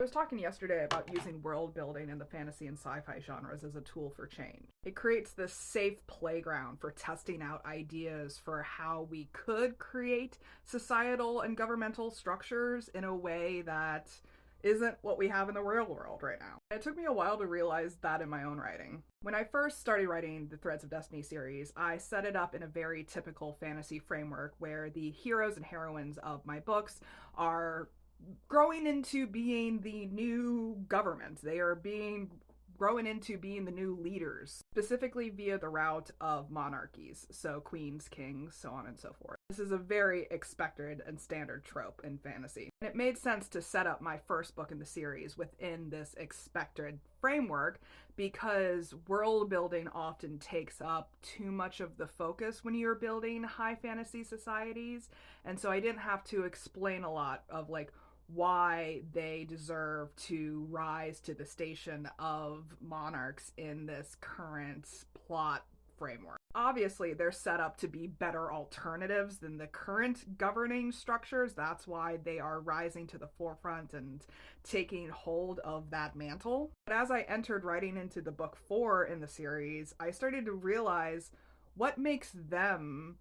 I was talking yesterday about using world building in the fantasy and sci-fi genres as a tool for change. It creates this safe playground for testing out ideas for how we could create societal and governmental structures in a way that isn't what we have in the real world right now. It took me a while to realize that in my own writing. When I first started writing the Threads of Destiny series, I set it up in a very typical fantasy framework where the heroes and heroines of my books are growing into being the new government. They are growing into being the new leaders, specifically via the route of monarchies, so queens, kings, so on and so forth. This is a very expected and standard trope in fantasy. And it made sense to set up my first book in the series within this expected framework because world building often takes up too much of the focus when you're building high fantasy societies. And so I didn't have to explain a lot of why they deserve to rise to the station of monarchs in this current plot framework. Obviously, they're set up to be better alternatives than the current governing structures. That's why they are rising to the forefront and taking hold of that mantle. But as I entered writing into the book 4 in the series, I started to realize what makes them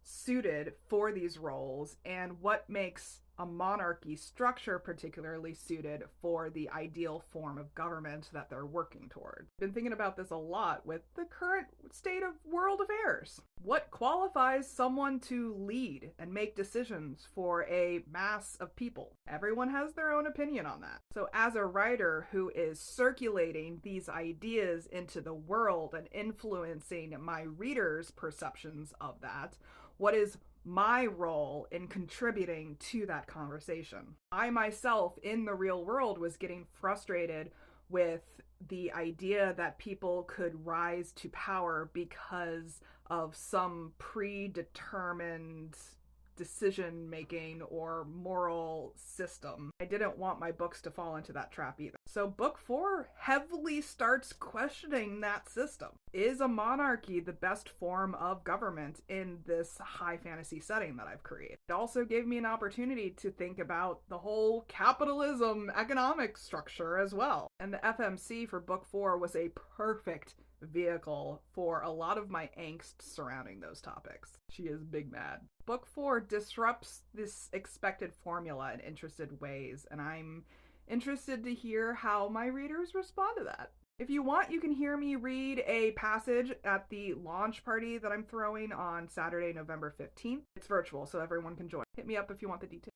suited for these roles and what makes a monarchy structure particularly suited for the ideal form of government that they're working toward. I've been thinking about this a lot with the current state of world affairs. What qualifies someone to lead and make decisions for a mass of people? Everyone has their own opinion on that. So as a writer who is circulating these ideas into the world and influencing my readers' perceptions of that, what is my role in contributing to that conversation? I myself in the real world was getting frustrated with the idea that people could rise to power because of some predetermined decision making or moral system. I didn't want my books to fall into that trap either. So book 4 heavily starts questioning that system. Is a monarchy the best form of government in this high fantasy setting that I've created? It also gave me an opportunity to think about the whole capitalism economic structure as well. And the FMC for book 4 was a perfect vehicle for a lot of my angst surrounding those topics. She is big mad. Book 4 disrupts this expected formula in interested ways, and I'm interested to hear how my readers respond to that. If you want, you can hear me read a passage at the launch party that I'm throwing on Saturday, November 15th. It's virtual, so everyone can join. Hit me up if you want the details.